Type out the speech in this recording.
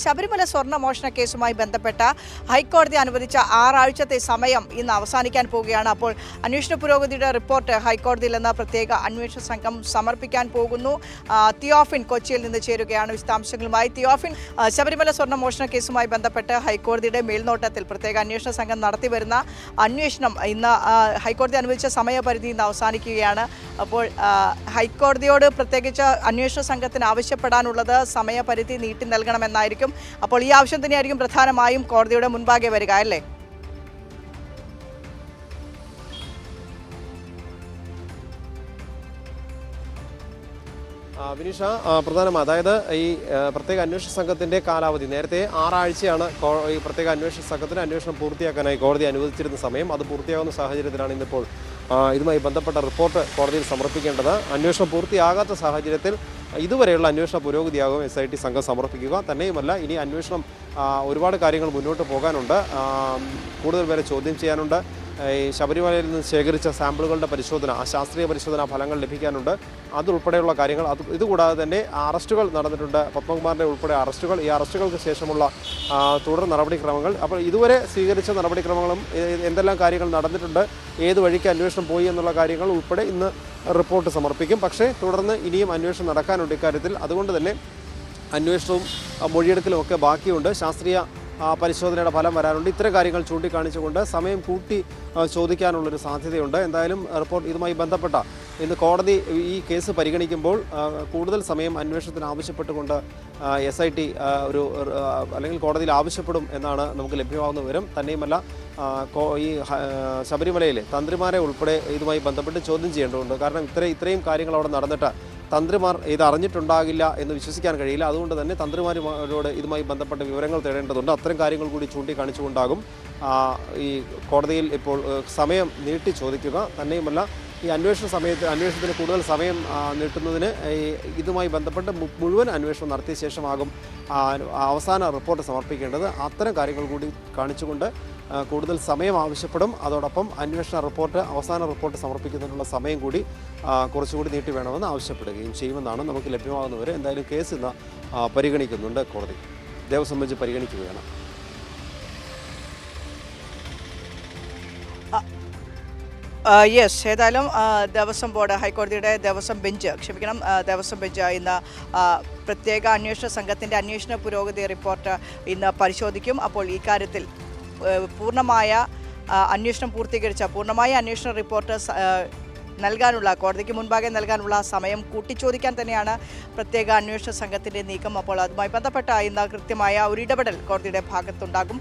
ശബരിമല സ്വർണ്ണ മോഷണ കേസുമായി ബന്ധപ്പെട്ട ഹൈക്കോടതി അനുവദിച്ച 6 ആഴ്ചത്തെ സമയം ഇന്ന് അവസാനിക്കാൻ പോവുകയാണ്. അപ്പോൾ അന്വേഷണ പുരോഗതിയുടെ റിപ്പോർട്ട് ഹൈക്കോടതിയിൽ നിന്ന് പ്രത്യേക അന്വേഷണ സംഘം സമർപ്പിക്കാൻ പോകുന്നു. തിയോഫിൻ കൊച്ചിയിൽ നിന്ന് ചേരുകയാണ് വിശദാംശങ്ങളുമായി. തിയോഫിൻ, ശബരിമല സ്വർണ്ണ മോഷണ കേസുമായി ബന്ധപ്പെട്ട് ഹൈക്കോടതിയുടെ മേൽനോട്ടത്തിൽ പ്രത്യേക അന്വേഷണ സംഘം നടത്തിവരുന്ന അന്വേഷണം ഇന്ന് ഹൈക്കോടതി അനുവദിച്ച സമയപരിധി ഇന്ന് അവസാനിക്കുകയാണ്. അപ്പോൾ ഹൈക്കോടതിയോട് പ്രത്യേകിച്ച് അന്വേഷണ സംഘത്തിന് ആവശ്യപ്പെടാനുള്ളത് സമയപരിധി നീട്ടി നൽകണമെന്നായിരിക്കും. അപ്പോൾ ഈ ആവശ്യം തന്നെയായിരിക്കും പ്രധാനമായും കോടതിയുടെ മുൻപാകെ വരിക, അല്ലേ? വിനീഷ, പ്രധാനമായി അതായത് ഈ പ്രത്യേക അന്വേഷണ സംഘത്തിന്റെ കാലാവധി നേരത്തെ 6 ആഴ്ചയാണ് ഈ പ്രത്യേക അന്വേഷണ സംഘത്തിന് അന്വേഷണം പൂർത്തിയാക്കാനായി കോടതി അനുവദിച്ചിരുന്ന സമയം. അത് പൂർത്തിയാകുന്ന സാഹചര്യത്തിലാണ് ഇന്നിപ്പോൾ ഇതുമായി ബന്ധപ്പെട്ട റിപ്പോർട്ട് കോടതിയിൽ സമർപ്പിക്കേണ്ടത്. അന്വേഷണം പൂർത്തിയാകാത്ത സാഹചര്യത്തിൽ ഇതുവരെയുള്ള അന്വേഷണ പുരോഗതിയാകും SIT സംഘം സമർപ്പിക്കുക. തന്നെയുമല്ല, ഇനി അന്വേഷണം ഒരുപാട് കാര്യങ്ങൾ മുന്നോട്ട് പോകാനുണ്ട്. കൂടുതൽ പേരെ ചോദ്യം ചെയ്യാനുണ്ട്. ഈ ശബരിമലയിൽ നിന്ന് ശേഖരിച്ച സാമ്പിളുകളുടെ പരിശോധന, ശാസ്ത്രീയ പരിശോധനാ ഫലങ്ങൾ ലഭിക്കാനുണ്ട്. അതുൾപ്പെടെയുള്ള കാര്യങ്ങൾ. ഇതുകൂടാതെ തന്നെ അറസ്റ്റുകൾ നടന്നിട്ടുണ്ട്. പത്മകുമാറിൻ്റെ ഉൾപ്പെടെ അറസ്റ്റുകൾ, ഈ അറസ്റ്റുകൾക്ക് ശേഷമുള്ള തുടർ നടപടിക്രമങ്ങൾ. അപ്പോൾ ഇതുവരെ സ്വീകരിച്ച നടപടിക്രമങ്ങളും എന്തെല്ലാം കാര്യങ്ങൾ നടന്നിട്ടുണ്ട്, ഏത് വഴിക്ക് അന്വേഷണം പോയി എന്നുള്ള കാര്യങ്ങൾ ഉൾപ്പെടെ ഇന്ന് റിപ്പോർട്ട് സമർപ്പിക്കും. പക്ഷേ തുടർന്ന് ഇനിയും അന്വേഷണം നടക്കാനുണ്ട് ഇക്കാര്യത്തിൽ. അതുകൊണ്ട് തന്നെ അന്വേഷണവും മൊഴിയെടുക്കലും ഒക്കെ ബാക്കിയുണ്ട്. ശാസ്ത്രീയ പരിശോധനയുടെ ഫലം വരാനുണ്ട്. ഇത്തരം കാര്യങ്ങൾ ചൂണ്ടിക്കാണിച്ചുകൊണ്ട് സമയം കൂട്ടി ചോദിക്കാനുള്ളൊരു സാധ്യതയുണ്ട്. എന്തായാലും റിപ്പോർട്ട് ഇതുമായി ബന്ധപ്പെട്ട ഇന്ന് കോടതി ഈ കേസ് പരിഗണിക്കുമ്പോൾ കൂടുതൽ സമയം അന്വേഷണത്തിന് ആവശ്യപ്പെട്ടുകൊണ്ട് SIT അല്ലെങ്കിൽ കോടതിയിൽ ആവശ്യപ്പെടും എന്നാണ് നമുക്ക് ലഭ്യമാകുന്ന വിവരം. തന്നെയുമല്ല, ഈ ശബരിമലയിലെ തന്ത്രിമാരെ ഉൾപ്പെടെ ഇതുമായി ബന്ധപ്പെട്ട് ചോദ്യം ചെയ്യേണ്ടതുണ്ട്. കാരണം ഇത്രയും കാര്യങ്ങൾ അവിടെ നടന്നിട്ട് തന്ത്രിമാർ ഇത് അറിഞ്ഞിട്ടുണ്ടാകില്ല എന്ന് വിശ്വസിക്കാൻ കഴിയില്ല. അതുകൊണ്ട് തന്നെ തന്ത്രിമാരോട് ഇതുമായി ബന്ധപ്പെട്ട വിവരങ്ങൾ തേടേണ്ടതുണ്ട്. അത്തരം കാര്യങ്ങൾ കൂടി ചൂണ്ടിക്കാണിച്ചുകൊണ്ടാകും ഈ കോടതിയിൽ ഇപ്പോൾ സമയം നീട്ടി ചോദിക്കുക. തന്നെയുമല്ല, ഈ അന്വേഷണത്തിന് കൂടുതൽ സമയം നീട്ടുന്നതിന് ഇതുമായി ബന്ധപ്പെട്ട് മുഴുവൻ അന്വേഷണം നടത്തിയ ശേഷമാകും അവസാന റിപ്പോർട്ട് സമർപ്പിക്കേണ്ടത്. അത്തരം കാര്യങ്ങൾ കൂടി കാണിച്ചുകൊണ്ട് കൂടുതൽ സമയം ആവശ്യപ്പെടും. അതോടൊപ്പം അവസാന റിപ്പോർട്ട് സമർപ്പിക്കുന്നതിനുള്ള സമയം കൂടി കുറച്ചുകൂടി നീട്ടി വേണമെന്ന് ആവശ്യപ്പെടുകയും ചെയ്യുമെന്നാണ് നമുക്ക് ലഭ്യമാകുന്നവരെ. എന്തായാലും കേസ് ഇന്ന് പരിഗണിക്കുന്നുണ്ട് കോടതി. ദേവസ്വം ബെഞ്ച് പരിഗണിക്കുകയാണ്. യെസ്, ഏതായാലും ദേവസ്വം ബോർഡ്, ഹൈക്കോടതിയുടെ ദേവസ്വം ബെഞ്ച് ഇന്ന് പ്രത്യേക അന്വേഷണ സംഘത്തിൻ്റെ അന്വേഷണ പുരോഗതി റിപ്പോർട്ട് ഇന്ന് പരിശോധിക്കും. അപ്പോൾ ഈ കാര്യത്തിൽ പൂർണ്ണമായ അന്വേഷണ റിപ്പോർട്ട് കോടതിക്ക് മുൻപാകെ നൽകാനുള്ള സമയം കൂട്ടിച്ചോദിക്കാൻ തന്നെയാണ് പ്രത്യേക അന്വേഷണ സംഘത്തിൻ്റെ നീക്കം. അപ്പോൾ അതുമായി ബന്ധപ്പെട്ട ഇന്ന് കൃത്യമായ ഒരു ഇടപെടൽ കോടതിയുടെ ഭാഗത്തുണ്ടാകും.